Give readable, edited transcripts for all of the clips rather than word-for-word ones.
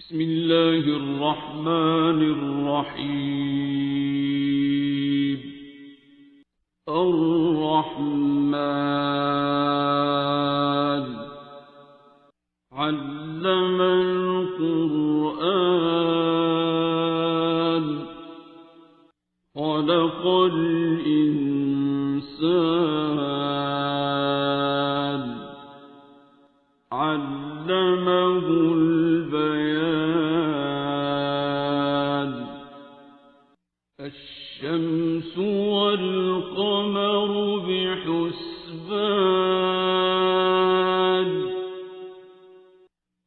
بسم الله الرحمن الرحيم. الرحمن علم القرآن خلق الإنسان علمه البيان. الشمس والقمر بحسبان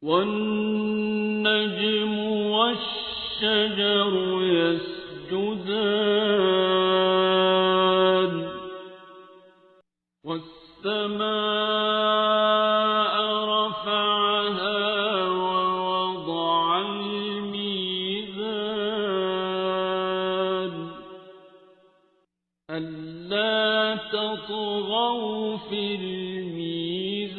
والنجم والشجر يسجدان والسماء رفعها ووضع الميزان ألا تطغوا في الميزان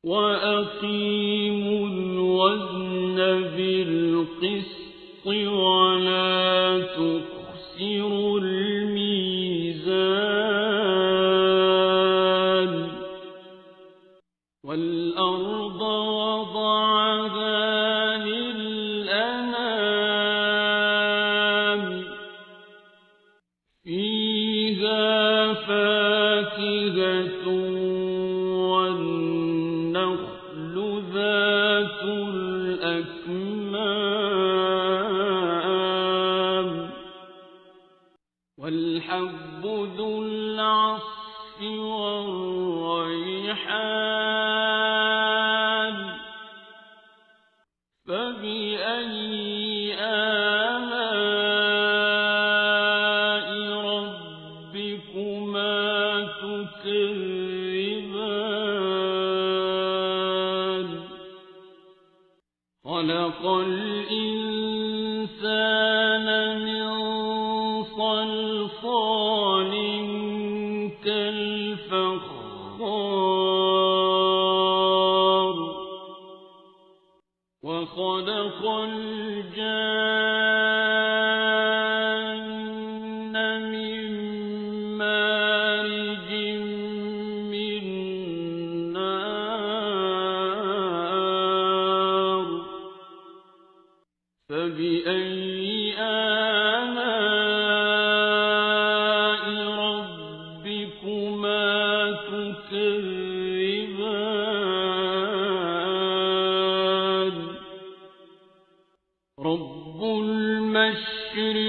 وأقيموا الوزن بالقسط ولا تخسروا الميزان. والأرض وضعها للأنام فيها فاكهة والنخل ذات الأكمام والحب ذو العصف والريحان. فبأي آلاء ربكما تكذبان. خلق الإنسان من صلصال كالفخار وخلق الجان من مارج من نار. فبأي آلاء ربكما تكذبان. رب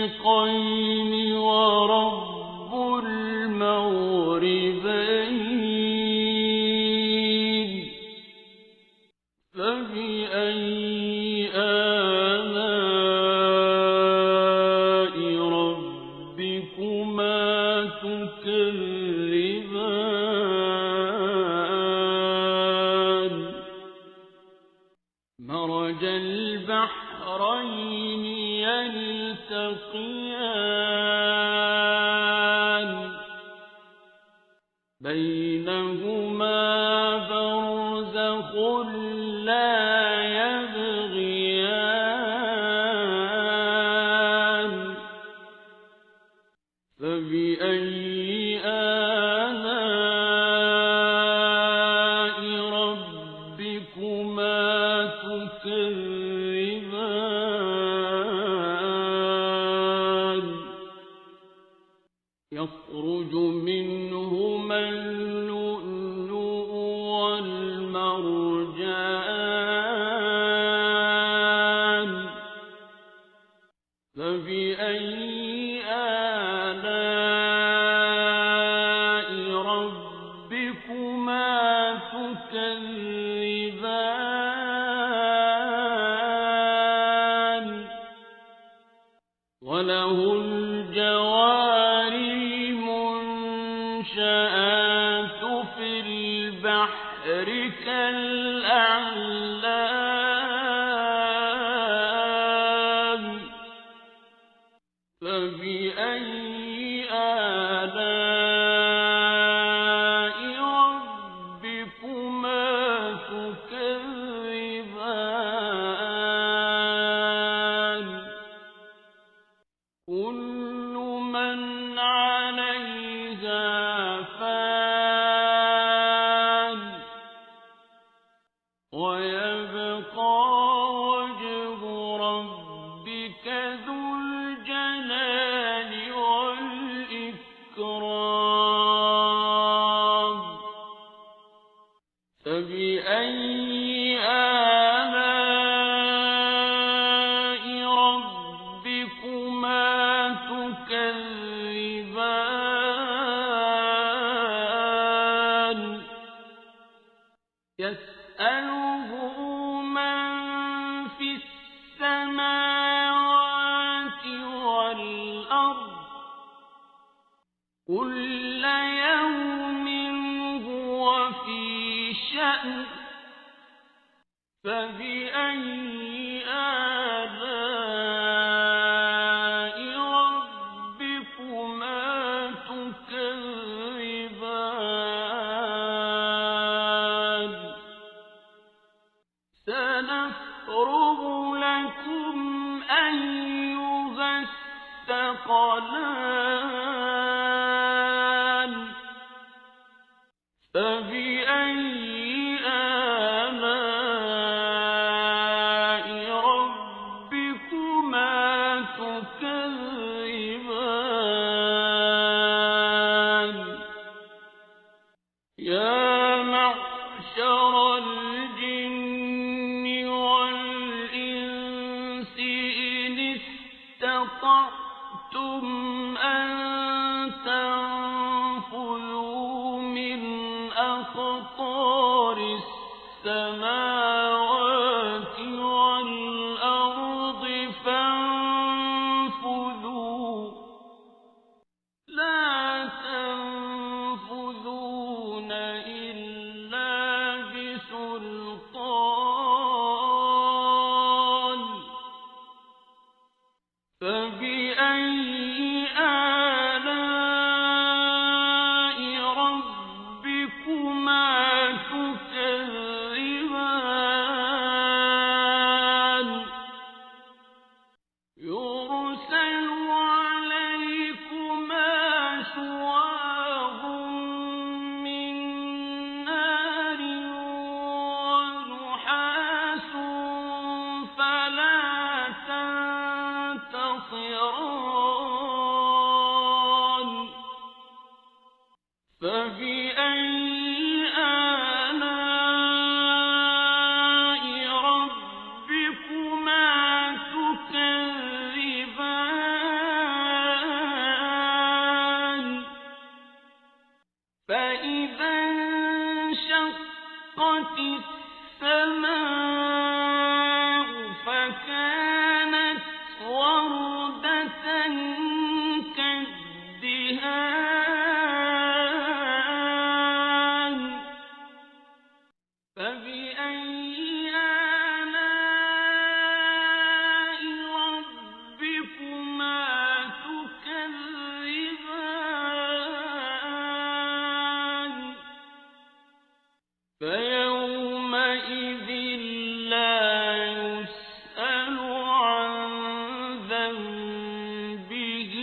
المشرقين ورب المغربين. فبأي آلاء ربكما تكذبان. مرج البحرين يلتقيان بينهما برزخ لا يبغيان. فبأي آلاء ربكما تكذبان. يخرج منهما اللؤلؤ والمرجان. فبأي آلاء ربكما تكذبان. وله الجوار المنشآت في البحر كالأعلام. فبأي آلاء ربكما تكذبان. ويبقى وجه ربك ذو الجلال والإكرام فبأي آلاء ربكما تكذبان يسأله من في السماوات والأرض كل يوم هو في شأن فبأي آلاء ربكما تكذبان سنفرغ لكم أيها الثقلان فبأي آلاء ربكما تكذبان يا معشر الجن والإنس إن استطعتم أن تنفذوا من أقطار السماوات والأرض فانفذوا لا تنفذون إلا بسلطان فبأي آلاء ربكما تكذبان يرسل عليكما شواظ من نار ونحاس فلا تنتصران فبأي آلاء ربكما تكذبان فإذا انشقت السماء فكانت وردة كالدهان فبأي آلاء ربكما تكذبان فيومئذ لا يسأل عن ذنبه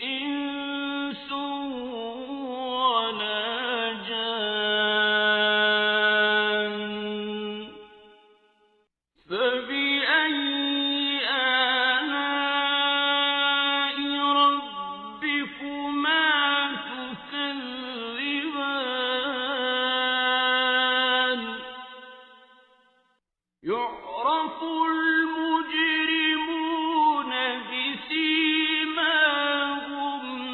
إنس ولا جان فبأي آلاء ربكما تكذبان يعرف المجرمون بسيماهم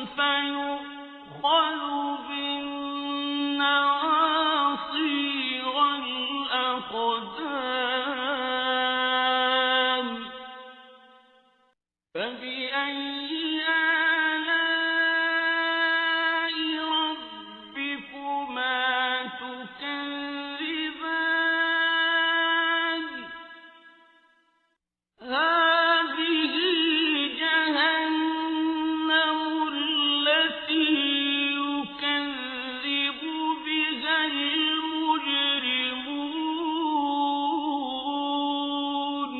فيؤخذ بالنواصي والأقدام فبأي آلاء ربكما تكذبان هذه جهنم التي يكذب بها المجرمون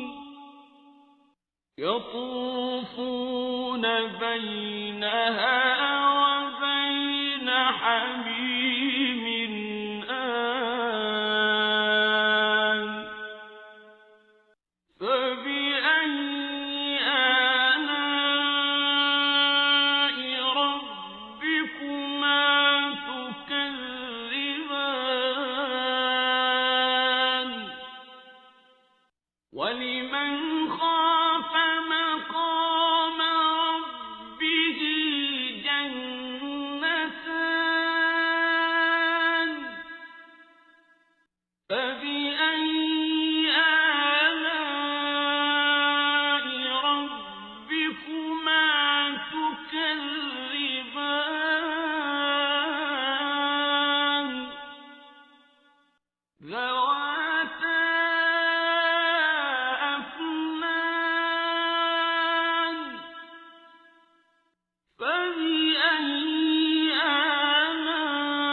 يطوفون بينها وبين حميم آن فبأي آلاء ربكما تكذبان ذواتا أفنان فبأي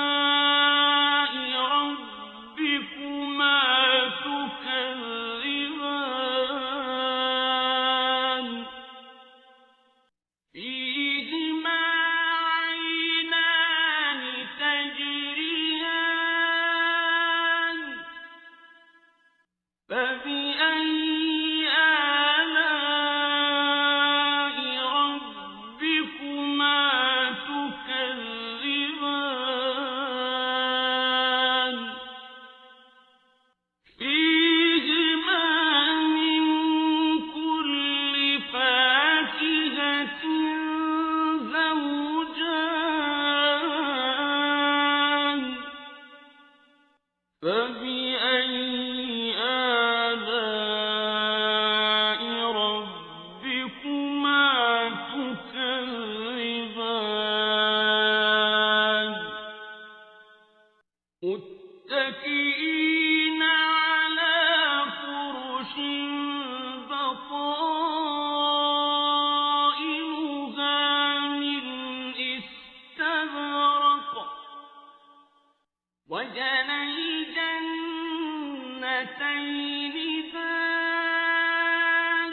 آلاء ربكما تكذبان فيهما عينان تجريان فبأي آلاء ربكما تكذبان فيهما من كل فاكهة زوجان فبأي آلاء ربكما تكذبان متكئين على فرش بطائنها من استبرق وجنى الجنتين دان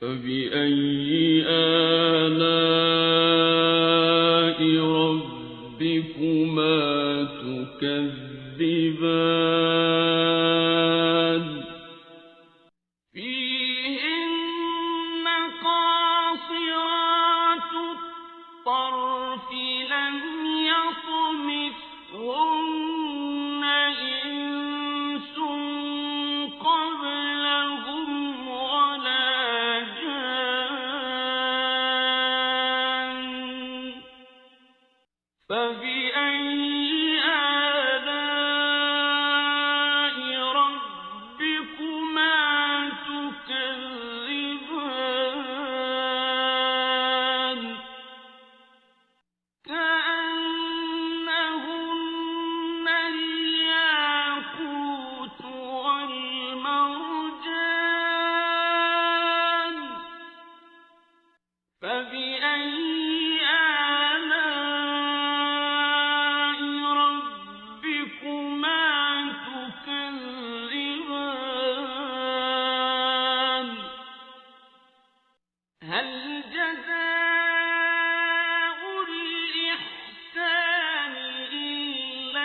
فبأي آلاء ربكما تكذبان فيهن قاصرات الطرف لم يطمثهن إنس قبلهم ولا جان فبأي آلاء ربكما تكذبان كأنهن الياقوت والمرجان فبأي آلاء ربكما تكذبان هل جزاء الإحسان إلا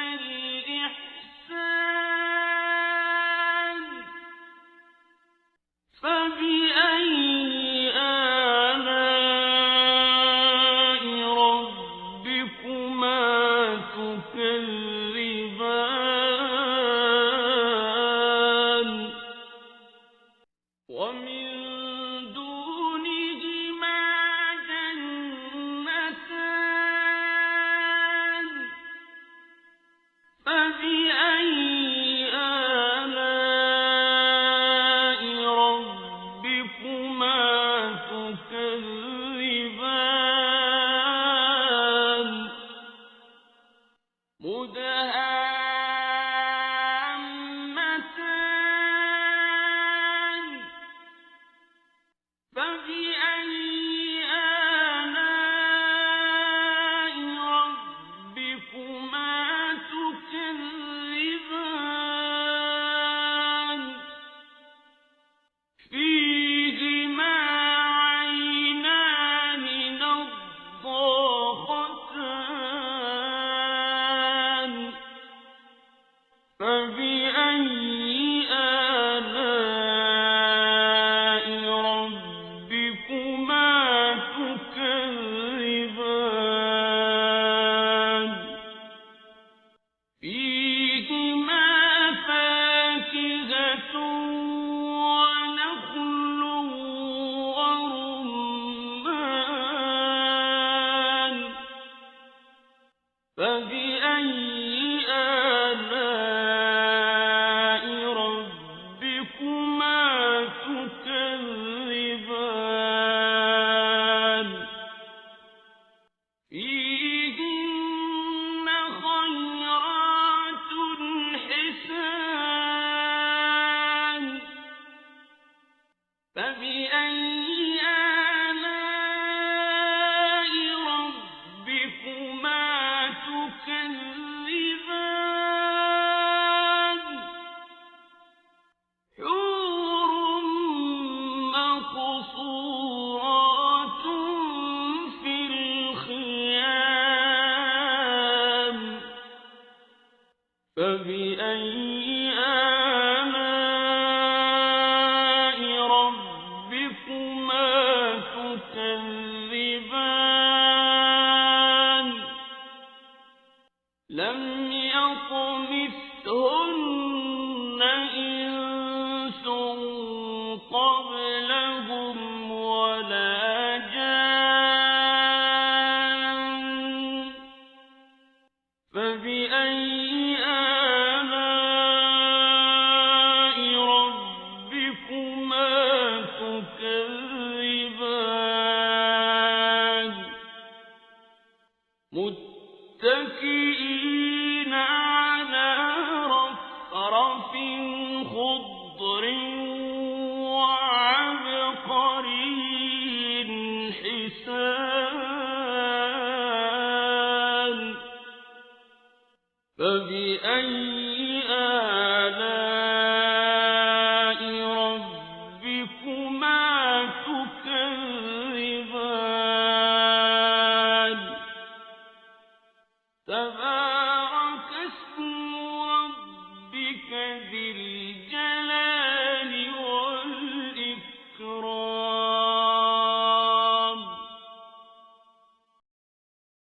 الإحسان فبأي آلاء ربكما تكذبان ومن دونهما جنتان فبأي آلاء ربكما تكذبان مدهامتان فبأي آلاء ربكما تكذبان فيهما عينان نضاختان فبأي آلاء ربكما تكذبان لم يطمثهن إنس قبلهم ولا جان فبأي آلاء ربكما تكذبان متكئين على رفرف خضر وعبقري حسان فبأي آلاء ربكما تكذبان